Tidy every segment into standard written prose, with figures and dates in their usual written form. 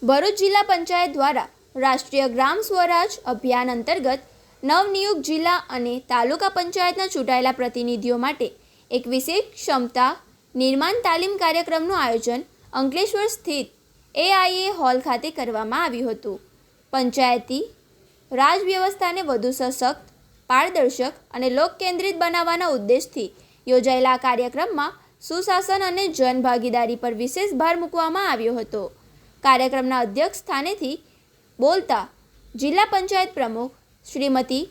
ભરૂચ જિલ્લા પંચાયત દ્વારા રાષ્ટ્રીય ગ્રામ સ્વરાજ અભિયાન અંતર્ગત નવનિયુક્ત જિલ્લા અને તાલુકા પંચાયતના ચૂંટાયેલા પ્રતિનિધિઓ માટે એક વિશેષ ક્ષમતા નિર્માણ તાલીમ કાર્યક્રમનું આયોજન અંકલેશ્વર સ્થિત AIA હોલ ખાતે કરવામાં આવ્યું હતું. પંચાયતી રાજ વ્યવસ્થાને વધુ સશક્ત, પારદર્શક અને લોકકેન્દ્રિત બનાવવાના ઉદ્દેશથી યોજાયેલા આ કાર્યક્રમમાં સુશાસન અને જનભાગીદારી પર વિશેષ ભાર મૂકવામાં આવ્યો હતો. કાર્યક્રમના અધ્યક્ષ સ્થાનેથી બોલતા જિલ્લા પંચાયત પ્રમુખ શ્રીમતી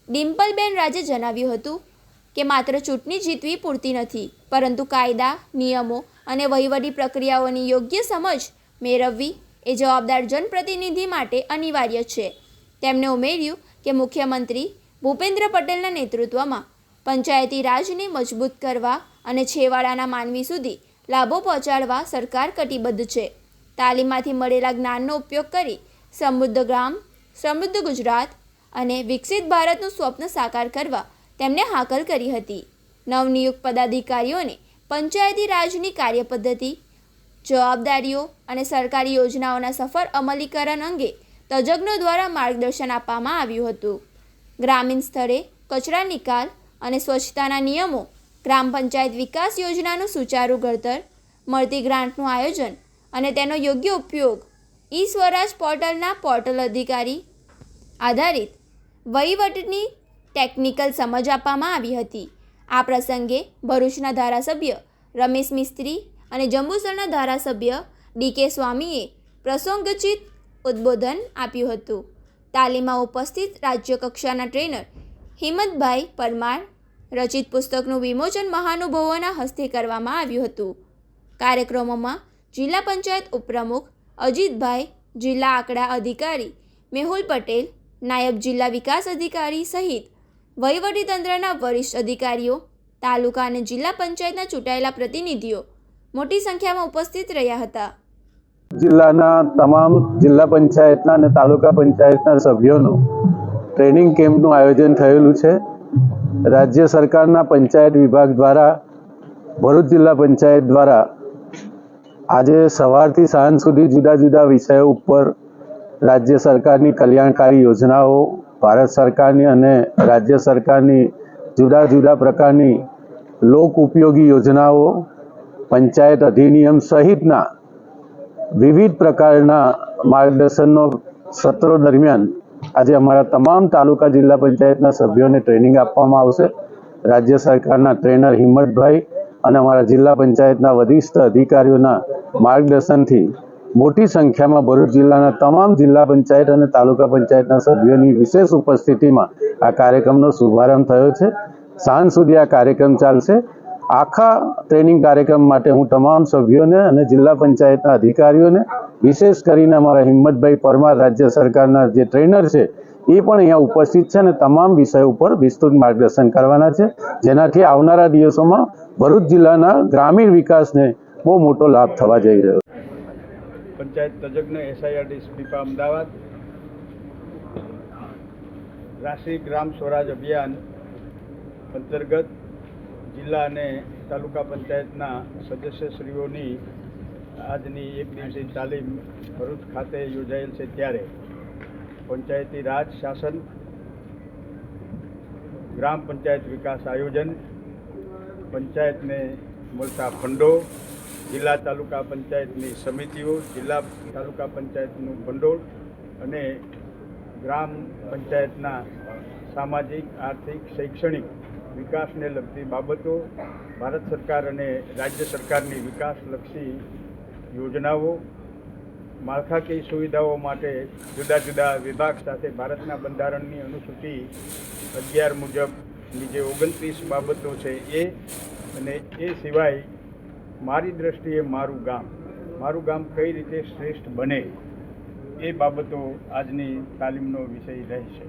ડિમ્પલબેન રાજે જણાવ્યું હતું કે માત્ર ચૂંટણી જીતવી પૂરતી નથી, પરંતુ કાયદા, નિયમો અને વહીવટી પ્રક્રિયાઓની યોગ્ય સમજ મેળવવી એ જવાબદાર જનપ્રતિનિધિ માટે અનિવાર્ય છે. તેમણે ઉમેર્યું કે મુખ્યમંત્રી ભૂપેન્દ્ર પટેલના નેતૃત્વમાં પંચાયતી રાજને મજબૂત કરવા અને છેવાડાના માનવી સુધી લાભો પહોંચાડવા સરકાર કટિબદ્ધ છે. તાલીમમાંથી મળેલા જ્ઞાનનો ઉપયોગ કરી સમૃદ્ધ ગ્રામ, સમૃદ્ધ ગુજરાત અને વિકસિત ભારતનું સ્વપ્ન સાકાર કરવા તેમણે હાકલ કરી હતી. નવનિયુક્ત પદાધિકારીઓને પંચાયતી રાજની કાર્યપદ્ધતિ, જવાબદારીઓ અને સરકારી યોજનાઓના સફળ અમલીકરણ અંગે તજજ્ઞો દ્વારા માર્ગદર્શન આપવામાં આવ્યું હતું. ગ્રામીણ સ્તરે કચરા નિકાલ અને સ્વચ્છતાના નિયમો, ગ્રામ પંચાયત વિકાસ યોજનાનું સુચારુ ઘડતર, મળતી ગ્રાન્ટનું આયોજન અને તેનો યોગ્ય ઉપયોગ, ઈ-સ્વરાજ પોર્ટલના પોર્ટલ અધિકારી આધારિત વહીવટની ટેકનિકલ સમજ આપવામાં આવી હતી. આ પ્રસંગે ભરૂચના ધારાસભ્ય રમેશ મિસ્ત્રી અને જંબુસરના ધારાસભ્ય DK સ્વામીએ પ્રસંગોચિત ઉદ્બોધન આપ્યું હતું. તાલીમમાં ઉપસ્થિત રાજ્ય કક્ષાના ટ્રેનર હિંમતભાઈ પરમાર રચિત પુસ્તકનું વિમોચન મહાનુભાવોના હસ્તે કરવામાં આવ્યું હતું. કાર્યક્રમોમાં જિલ્લા પંચાયત ઉપપ્રમુખ અજીતભાઈ, જિલ્લા આંકડા અધિકારી મેહુલ પટેલ, નાયબ જિલ્લા વિકાસ અધિકારી સહિત વહીવટીતંત્રના વરિષ્ઠ અધિકારીઓ, તાલુકા અને જિલ્લા પંચાયતના ચૂંટાયેલા પ્રતિનિધિઓ મોટી સંખ્યામાં ઉપસ્થિત રહ્યા હતા. જિલ્લાના તમામ જિલ્લા પંચાયતના અને તાલુકા પંચાયતના સભ્યોનું ટ્રેનિંગ કેમ્પનું આયોજન થયેલું છે. રાજ્ય સરકારના પંચાયત વિભાગ દ્વારા ભરૂચ જિલ્લા પંચાયત દ્વારા આજે સવારથી સાંજ સુધી જુદા જુદા વિષયો ઉપર રાજ્ય સરકારની કલ્યાણકારી યોજનાઓ, ભારત સરકારની અને રાજ્ય સરકારની જુદા જુદા પ્રકારની લોક ઉપયોગી યોજનાઓ, પંચાયત અધિનિયમ સહિતના વિવિધ પ્રકારના માર્ગદર્શનનો સત્રો દરમિયાન આજે અમારા તમામ તાલુકા જિલ્લા પંચાયતના સભ્યોને ટ્રેનિંગ આપવામાં આવશે. રાજ્ય સરકારના ટ્રેનર હિંમતભાઈ અને અમારા જિલ્લા પંચાયતના વરિષ્ઠ અધિકારીઓના માર્ગદર્શનથી મોટી સંખ્યામાં ભરૂચ જિલ્લાના તમામ જિલ્લા પંચાયત અને તાલુકા પંચાયતના સભ્યોની વિશેષ ઉપસ્થિતિમાં આ કાર્યક્રમનો શુભારંભ થયો છે. સાંજ સુધી આ કાર્યક્રમ ચાલશે. આખા ટ્રેનિંગ કાર્યક્રમ માટે હું તમામ સભ્યોને અને જિલ્લા પંચાયતના અધિકારીઓને, વિશેષ કરીને અમારા હિંમતભાઈ પરમાર રાજ્ય સરકારના જે ટ્રેનર છે એ પણ અહીંયા ઉપસ્થિત છે અને તમામ વિષયો ઉપર વિસ્તૃત માર્ગદર્શન કરવાના છે, જેનાથી આવનારા દિવસોમાં ભરૂચ જિલ્લાના ગ્રામીણ વિકાસને બહુ મોટો લાભ થવા જઈ રહ્યો છે. પંચાયત તજજ્ઞ SIRD સ્પીપા અમદાવાદ રાષ્ટ્રીય ગ્રામ સ્વરાજ અભિયાન અંતર્ગત જિલ્લા અને તાલુકા પંચાયતના સદસ્યશ્રીઓની આજની એક દિવસીય તાલીમ ભરૂચ ખાતે યોજાયેલ છે. ત્યારે પંચાયતી રાજ શાસન, ગ્રામ પંચાયત વિકાસ આયોજન, પંચાયતને મળતા ફંડો, જિલ્લા તાલુકા પંચાયતની સમિતિઓ, જિલ્લા તાલુકા પંચાયતનું ભંડોળ અને ગ્રામ પંચાયતના સામાજિક, આર્થિક, શૈક્ષણિક વિકાસને લગતી બાબતો, ભારત સરકાર અને રાજ્ય સરકારની વિકાસલક્ષી યોજનાઓ, માળખાકીય સુવિધાઓ માટે જુદા જુદા વિભાગ સાથે ભારતના બંધારણની અનુસૂચિ 11 મુજબની જે 29 બાબતો છે એ, અને એ સિવાય મારી દ્રષ્ટિએ મારું ગામ કઈ રીતે શ્રેષ્ઠ બને એ બાબતો આજની તાલીમનો વિષય રહેશે.